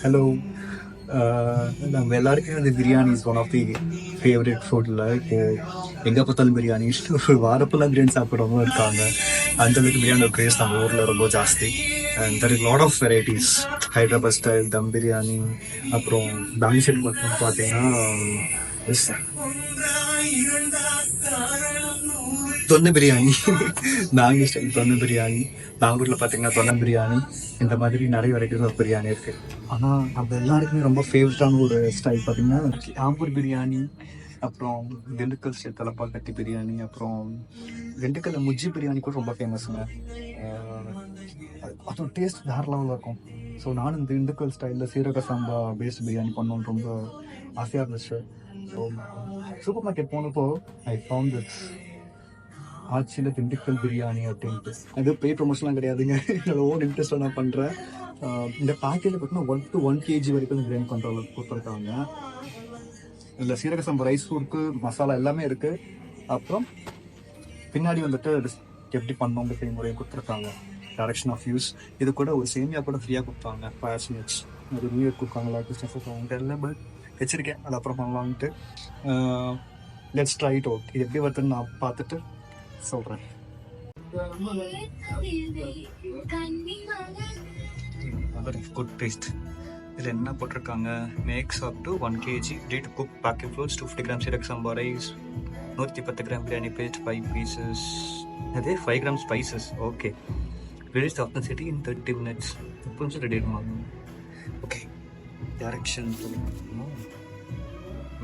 Hello. நம்ம எல்லாருக்குமே வந்து biryani is one of the favourite ஃபுட்டில். இப்போ எங்கே பார்த்தாலும் பிரியாணி, ஒரு வாரப்பெல்லாம் பிரியாணி சாப்பிட்றவங்களும் இருக்காங்க. அந்த அளவுக்கு பிரியாணி கிரேஸ் நம்ம ஊரில் ரொம்ப ஜாஸ்தி. And there is lot of varieties. Hyderabad style dum biryani, அப்புறம் பேங்க் சைட் மட்டும் பார்த்தீங்கன்னா தொன்ன பிரியாணி, நாங்க ஸ்டைல் தொன்ன பிரியாணி, நாகூரில் பார்த்தீங்கன்னா தொன்ன பிரியாணி, இந்த மாதிரி நிறைய வெரைட்டிஸ் ஆஃப் பிரியாணி இருக்குது. ஆனால் நம்ம எல்லாருக்குமே ரொம்ப ஃபேவரட்டான ஒரு ஸ்டைல் பார்த்தீங்கன்னா ஆம்பூர் பிரியாணி, அப்புறம் திண்டுக்கல் ஸ்டைல் தலப்பாக்கட்டி பிரியாணி, அப்புறம் திண்டுக்கல் முஜ்ஜி பிரியாணி கூட ரொம்ப ஃபேமஸுங்க. அதோட டேஸ்ட் வேறு லெவலில் இருக்கும். ஸோ நானும் திண்டுக்கல் ஸ்டைலில் சீரக சாம்பா பேஸ்ட் பிரியாணி பண்ணணுன்னு ரொம்ப ஆசையாக இருந்துச்சு. ஸோ சூப்பர் மார்க்கெட் போனப்போ ஐ ஃபவுண்ட் திஸ் ஆட்சியில் திண்டுக்கல் பிரியாணி அப்படின்ட்டு. அது பெரிய ப்ரொமோஷன்லாம் கிடையாதுங்க, என்னோட ஓன் இன்ட்ரெஸ்ட்டில் நான் பண்ணுறேன். இந்த பேக்கேஜில் பார்த்தீங்கன்னா 1 to 1 kg வரைக்கும் பிரியாணி பண்ணுற அளவுக்கு கொடுத்துருக்காங்க. இதில் சீரக சம்பா ரைஸ் இருக்குது, மசாலா எல்லாமே இருக்குது. அப்புறம் பின்னாடி வந்துட்டு எப்படி பண்ணோங்க செய்முறையை கொடுத்துருக்காங்க, டைரக்ஷன் ஆஃப் யூஸ். இது கூட ஒரு சேமியா கூட ஃப்ரீயாக கொடுத்தாங்க, பேஷனேட்ஸ். ஒரு நியூ இயர் கொடுப்பாங்களா, கிறிஸ்மஸ் கொடுப்பாங்க தெரியல, பட் வச்சுருக்கேன், அது அப்புறம் பண்ணலான்ட்டு. Let's try it out. இது எப்படி வருதுன்னு நான் பார்த்துட்டு சொல்கிறேன். Good taste. இதில் என்ன போட்டிருக்காங்க, max up to 1 kg ready to cook packing fruits, 250 grams Seeraga Samba rice, 110 gram biryani paste, 5 pieces. அதே 5 grams spices. Okay, release authenticity in 30 minutes. 30 நிமிஷம் ரெடி ஆகும். Okay, direction,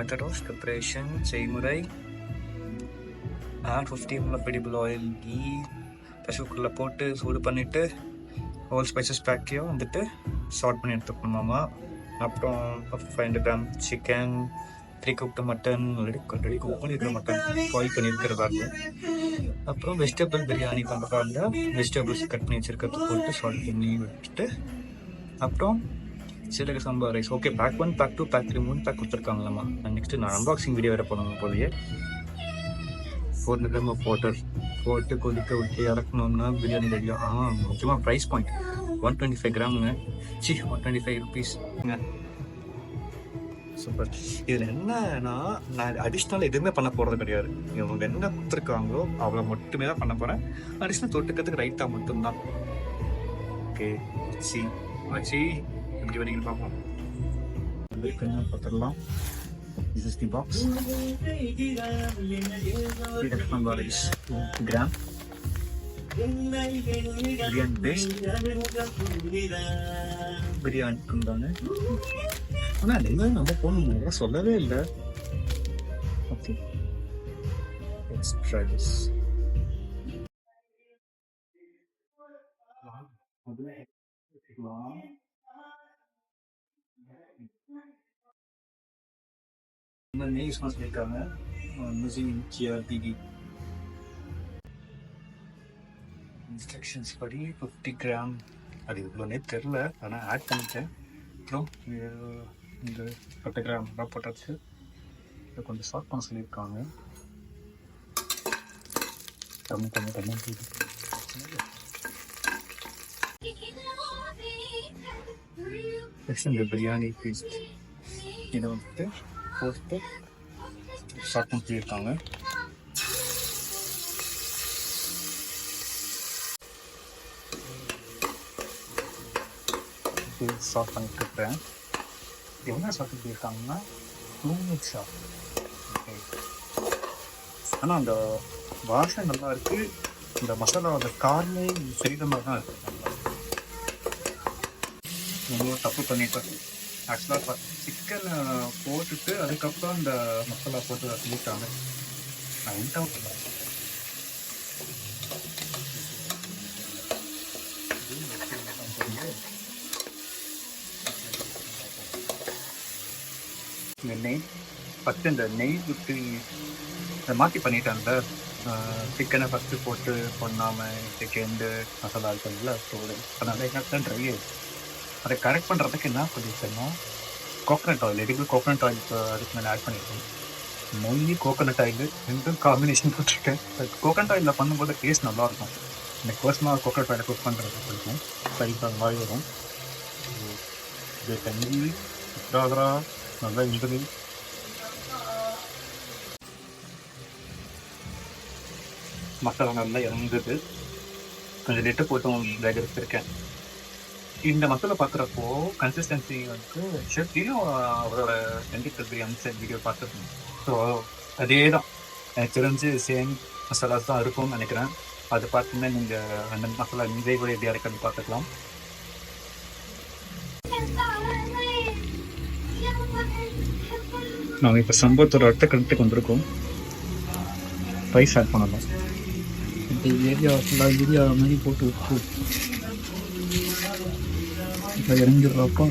method of preparation, செய்முறை. Add 50 ml edible oil, ghee பசுக்குள்ளே போட்டு சூடு பண்ணிவிட்டு whole spices பேக்கையும் வந்துட்டு salt பண்ணி எடுத்துக்கணுமாமா. அப்புறம் 500 gram chicken, 3 cooked mutton, ready cook பண்ணியிருக்கிற மட்டன் பாயில் பண்ணியிருக்கிறதா இருக்கும். அப்புறம் வெஜிடபிள் பிரியாணி பண்ணுறதா இருந்தால் வெஜிடபிள்ஸ் கட் பண்ணி வச்சுருக்கிறது போட்டு சால்ட் பண்ணி வச்சுட்டு, அப்புறம் Seeraga Samba rice. Okay, pack 1, pack 2, pack 3, 3 pack கொடுத்துருக்காங்களாம்மா. நெக்ஸ்ட்டு நான் அன்பாக்சிங் வீடியோ வேறு பண்ணுவேன் போலயே. 400 gram வாட்டர் போட்டு கொதிக்க விட்டு இறக்கணும்னா பிரியாணி ரெடியாக. முக்கியமாக ப்ரைஸ் பாயிண்ட் 125 கிராமுங்க. 125 rupeesங்க. சூப்பர். இதில் என்னன்னா, நான் அடிஷ்னல் எதுவுமே பண்ண போகிறது கிடையாது. இவங்க என்ன கொடுத்துருக்காங்களோ அவ்வளோ மட்டுமே தான் பண்ண போகிறேன். அடிஷ்னல் தொட்டுக்கிறதுக்கு ரைத்தா மட்டும்தான். ஓகே, ஆச்சு எப்படி வரீங்கன்னு பார்ப்போம். பார்த்துடலாம். This is the box. Sீரக Samba rice 2 gram, biryani paste, biryani குண்டானு. ஆனால் எல்லாமே நம்ம போகணும் சொல்லவே இல்லை. Okay, let's try this. நெய் யூஸ் பண்ண சொல்லியிருக்காங்க. இன்ஸ்ட்ரக்ஷன்ஸ் படி 50 gram. அது இவ்வளோனே தெரில, ஆனால் ஆட் பண்ணிட்டேன். அப்புறம் இந்த 10 gram தான் போட்டாச்சு. இதை கொஞ்சம் ஷார்ட் பண்ண சொல்லியிருக்காங்க. இந்த பிரியாணி பேஸ்ட் இதை வந்துட்டு போட்டு ஷார்ட் பண்ண சொல்லியிருக்காங்க. ஷார்ட் பண்ணிட்டு இருக்கிறேன். என்ன ஷார்ட் பண்ணியிருக்காங்கன்னா 2 minutes ஷார்ட். ஓகே, ஆனால் அந்த வாசனை நல்லா இருக்குது. இந்த மசாலாவோட காரமே சரித மாதிரி தான் இருக்குது. ரொம்ப தப்பு பண்ணிட்டேன். ஆக்சுவலாக சிக்கனை போட்டுட்டு அதுக்கப்புறம் இந்த மசாலா போட்டு சொல்லிட்டாங்க. நான் இன்டவுட் இல்லை. இந்த நெய் ஃபஸ்ட்டு இந்த நெய் விட்டு அதை மாற்றி பண்ணிட்டாங்க. சிக்கனை ஃபஸ்ட்டு போட்டு பண்ணாமல் செகண்டு மசாலா இருக்குதுல்ல, ஸோ அதனால் என்ன ட்ரை ஆகிடுச்சு. அதை கரெக்ட் பண்ணுறதுக்கு என்ன பண்ணியிருக்கேன்னா, கோகனட் ஆயில், எதுக்கு கோகனட் ஆயில் இப்போ அதுக்கு மேலே ஆட் பண்ணியிருக்கேன். நெய் கோகனட் ஆயில் ரெண்டும் காம்பினேஷன் போட்டிருக்கேன். கோகனட் ஆயிலில் பண்ணும்போது டேஸ்ட் நல்லாயிருக்கும். எனக்கு பர்சனலாக கோகனட் ஆயில் குக் பண்ணுறது பிடிக்கும். ஃப்ரை மாதிரி வரும். இது தண்ணி விட்றாதரா நல்லா இருந்தது. மசாலா நல்லா இறங்குது. கொஞ்சம் லிட்டு போட்டும் வேக வச்சிருக்கேன். இந்த மசாலா பார்க்குறப்போ கன்சிஸ்டன்சி வந்து ஷெஃப்டியும் அவரோட கண்டிப்பாக பிரியாணி சைட் வீடியோ பார்த்துருக்கோம். ஸோ அதே தான் எனக்கு தெரிஞ்சு சேம் மசாலாஸ் தான் இருக்கும்னு நினைக்கிறேன். அது பார்த்தீங்கன்னா நீங்கள் அந்த மசாலா நீங்களே கூட எப்படி அரைக்கிறது பார்த்துக்கலாம். நாங்கள் இப்போ சம்பவத்தோட அடுத்த கருத்துக்கு வந்திருக்கோம். ரைஸ் ஆட் பண்ணலாம். இந்த ஏரியா ஃபுல்லாக ஏரியா மாதிரி போட்டு உப்பு இப்போ இறங்கிடுறப்போ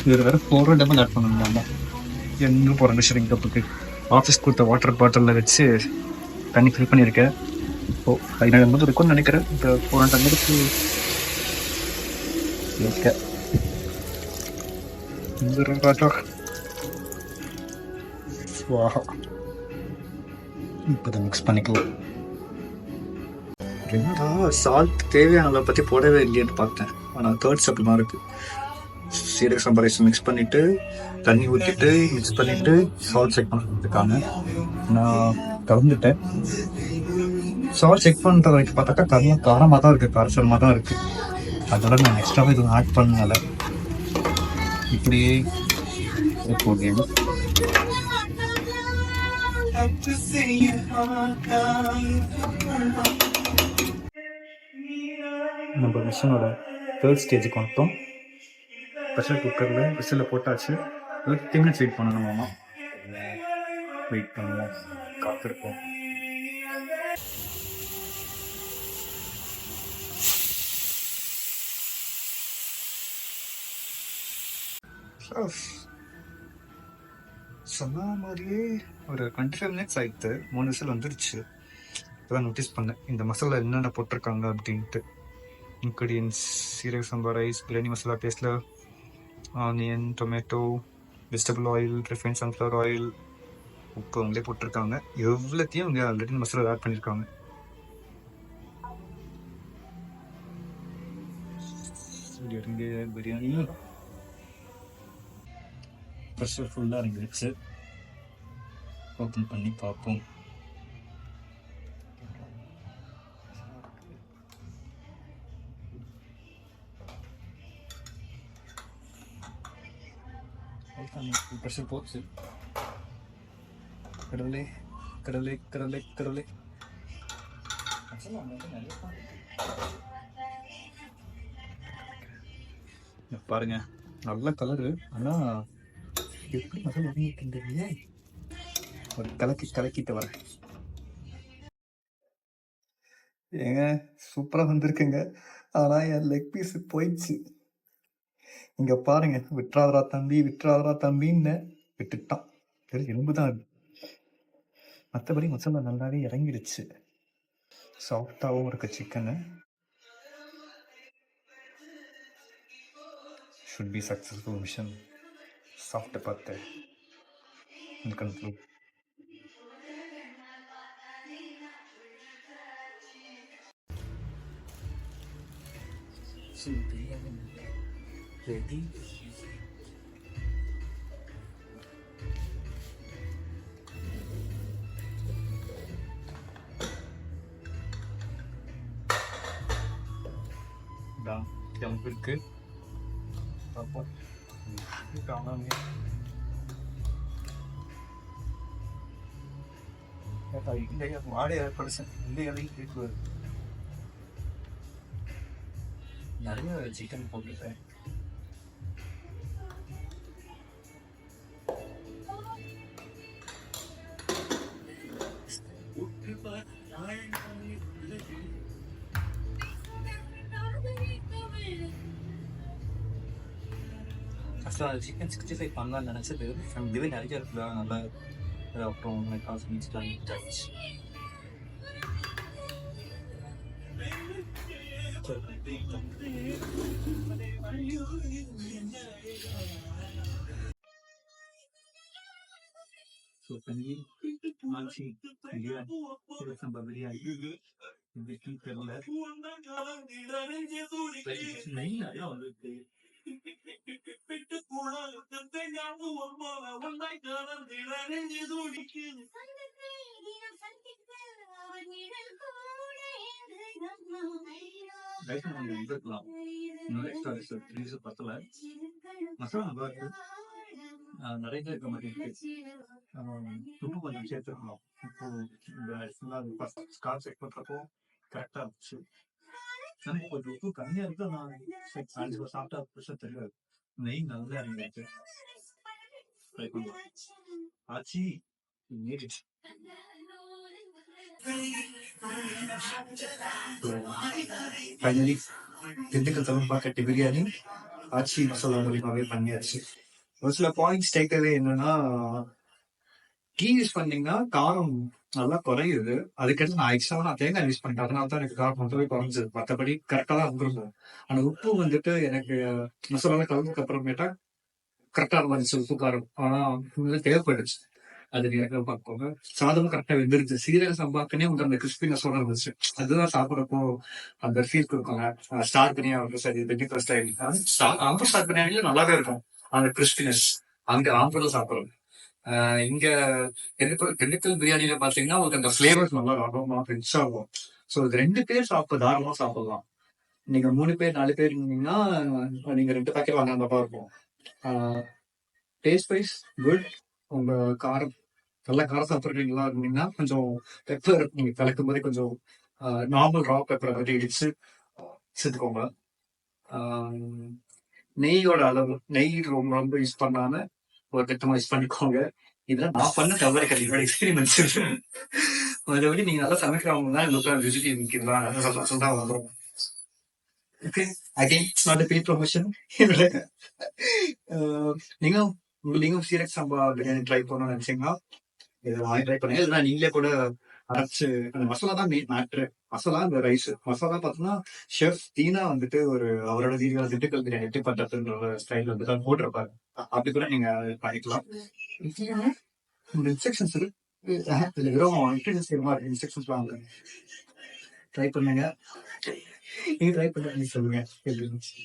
இதில் வேறு 4 டபுள் ஆட் பண்ணணும்ல. எங்கே போகிறேன் ஷரிங் கப்புக்கு ஆஃபீஸ் கொடுத்த வாட்டர் பாட்டிலில் வச்சு தண்ணி ஃபில் பண்ணியிருக்கேன். இப்போ 15 இருக்கும்னு நினைக்கிறேன். இப்போ 400 மணிக்கு இருக்க இப்போ மிக்ஸ் பண்ணிக்கலாம். என்னடா சால்ட் தேவையான அளவை பற்றி போடவே இல்லையான்னு பார்த்தேன். ஆனால் தேர்ட் ஸ்டெப் தான் இருக்குது. சீரக சம்பா ரைஸ் மிக்ஸ் பண்ணிவிட்டு தண்ணி ஊற்றிட்டு மிக்ஸ் பண்ணிவிட்டு சால்ட் செக் பண்ணிருக்காங்க. நான் கலந்துட்டேன். சால்ட் செக் பண்ணுற வரைக்கும் பார்த்தாக்கா காரமாக தான் இருக்குது, காரசரமாக தான் இருக்குது. அதோட நான் எக்ஸ்ட்ராவாக எதுவும் ஆட் பண்ணலை. இப்படியே போடுங்க. நம்ம மிஷனோட தேர்ட் ஸ்டேஜுக்கு வந்துட்டோம். ப்ரெஷர் குக்கரில் விசிலில் போட்டாச்சு. 30 மினிட்ஸ் வெயிட் பண்ணணுமாம்மா. வெயிட் பண்ணுவோம், காத்திருப்போம். சொன்ன மாதிரியே ஒரு 25 மினிட்ஸ் ஆயிடுத்து. 3 விசில் வந்துருச்சு. இப்போதான் நோட்டீஸ் பண்ணேன் இந்த மசாலா என்னென்ன போட்டிருக்காங்க அப்படின்ட்டு. இன்க்ரீடியன்ஸ் சீரக சம்பா ரைஸ், பிரியாணி மசாலா பேஸ்டில் onion, tomato, vegetable oil, refine sunflower oil, உப்பு அவங்களே போட்டிருக்காங்க. எவ்வளோத்தையும் அவங்க ஆல்ரெடி மசாலா ஆட் பண்ணியிருக்காங்க. பிரியாணி ப்ரெஷர் ஃபுல்லாக இறங்கிடுச்சு. ஓப்பன் பண்ணி பார்ப்போம். ப்ரெஷர் போச்சு. கடவுளே கடவுளே கடவுளே கடவுளே. பாருங்க நல்ல கலரு. ஆனால் எப்படி மசாலா வாங்கிக்கின்றீங்க? ஒரு கலக்கிட்டு வரேன். ஏங்க சூப்பராக வந்திருக்குங்க. ஆனால் என் லெக் பீஸ் போயிடுச்சு. இங்கே பாருங்க, விட்டுறாதரா தம்பின்னு விட்டுட்டான். வெறும் எலும்பு தான் அது. மற்றபடி மசாலா நல்லாவே இறங்கிடுச்சு. சாஃப்டாகவும் இருக்கு chicken. Should be successful mission. சாப்பிட்டு பார்த்து கன்க்ளூட். ரெடி. ஜம்ப் இருக்கு. பார்ப்போம். வாடகை ஏற்படுச்சு. இந்த இலையும் கேட்கு நிறைய சிக்கன் போட்டுட்டேன். ஃபஸ்ட்டு சிக்கன் 65 பண்ணலான்னு நினச்சது. இதுவே நிறைய இருக்குதா, நல்லா அப்புறம் காசு மிச்சிட்டாச்சு. ஸோ பன்னீர் மாச்சி பிரியாணி, சீரக சம்பா பிரியாணி இதுக்கு தெரியல. நெய் நிறைய வந்துருக்கு. ரைஸ் கொஞ்சம் இருந்திருக்கலாம். இன்னும் எக்ஸ்ட்ரா ரைஸ் பத்தல. மசாலா நல்லா இருக்கு. நிறைய இருக்க மாதிரி இருக்கு. உப்பு கொஞ்சம் சேர்த்துருக்கணும். உப்பு இந்த ஸ்காட்ச் செக் பண்றப்போ கரெக்டா இருந்துச்சு. எனக்கு கொஞ்சம் உப்பு கம்மியா இருக்கு. நான் சாப்பிட்டா பெருசா தெரியாது. நெய் நல்லா இறங்கிடுச்சு. ட்ரை பண்ணுவோம். ஆச்சி நீடிச்சு. ஃபைனலி திண்டுக்கல் தலப்பாக்கட்டி பிரியாணி ஆச்சி மசாலா மூலியமாவே பண்ணியாச்சு. ஒரு சில பாயிண்ட்ஸ் டேக்அவே என்னன்னா, கீ யூஸ் பண்ணீங்கன்னா காரம் நல்லா குறையுது. அதுக்கடுத்து நான் எக்ஸ்ட்ரா தேங்காய் யூஸ் பண்ணிட்டேன். அதனால தான் எனக்கு காரம் ரொம்பவே குறைஞ்சது. மற்றபடி கரெக்டா தான் இருந்திருக்கும். ஆனா உப்பு வந்துட்டு எனக்கு மசாலா கலந்ததுக்கு அப்புறமேட்டா கரெக்டா இருந்துச்சு உப்பு காரம். ஆனா தேவைப்படுச்சு. அது எனக்கு பார்ப்போங்க. சாதமும் கரெக்டா வெந்துருச்சு. சீரக சம்பாக்குனே உங்களுக்கு அந்த கிறிஸ்பினஸோட இருந்துச்சு. அதுதான் சாப்பிட்றப்போ அந்த ஃபீல் கொடுக்குங்க. ஸ்டார் பிரியாணி இருக்கும் சரி, திண்டுக்கல் ஸ்டைல் ஆம்பூர் ஸ்டார் பிரியாணியும் நல்லாவே இருக்கும். அந்த கிறிஸ்பினஸ் அங்க ஆம்பூர்ல சாப்பிடுறது. இங்க திண்டுக்கல் பிரியாணியில பாத்தீங்கன்னா உங்களுக்கு அந்த ஃபிளேவர்ஸ் நல்லா அரோமா ரிச்சா இருக்கும். ஸோ இது 2 பேர் தாராளமா சாப்பிடலாம். நீங்க 3 பேர் 4 பேர் இருந்தீங்கன்னா நீங்க 2 பேக்கெட் வாங்கினா தான் இருக்கும். Taste wise good. உங்க காரம் நல்லா காரம் சாப்பிட்றீங்களா இருந்தீங்கன்னா கொஞ்சம் பெப்பர் நீங்க கலக்கும் போதே கொஞ்சம் நார்மல் ரா பெப்பரை பற்றி இடிச்சு சேர்த்துக்கோங்க. நெய்யோட அளவு நெய் ரொம்ப ரொம்ப யூஸ் பண்ணாம ஒரு திட்டமா யூஸ் பண்ணிக்கோங்க. இதெல்லாம் நான் பண்ண தவறு என்னோட எக்ஸ்பீரியன்ஸ். மற்றபடி நீங்க நல்லா சமைக்கிறவங்க தான் இந்த வெஜிடேரியன் சொல்றா வந்துடும். Okay, again it's not paid promotion. நீங்க சீரக சம்பா பிரியாணி ட்ரை பண்ணணும்னு நினைச்சீங்கன்னா இதை வாங்கி ட்ரை பண்ணுங்க. இல்லைன்னா நீங்களே கூட அரைச்சு அந்த மசாலா தான் மெயின் மேட்ரு. மசாலா இந்த ரைஸ் மசாலா பார்த்தோம்னா ஷெஃப் தீனா வந்துட்டு ஒரு அவரோட வீடியோ திண்டுக்கல் பிரியாணி எப்படி பண்றதுன்ற ஸ்டைல் வந்துட்டு அது போட்டிருப்பாரு. அப்படி கூட நீங்க பண்ணிக்கலாம். இந்த இன்ஸ்ட்ரக்ஷன்ஸ் இருக்கு வெறும் இன்ஸ்ட்ரக்ஷன்ஸ் ட்ரை பண்ணுங்க. நீங்க ட்ரை பண்ணி சொல்லுங்க எப்படி இருந்துச்சு.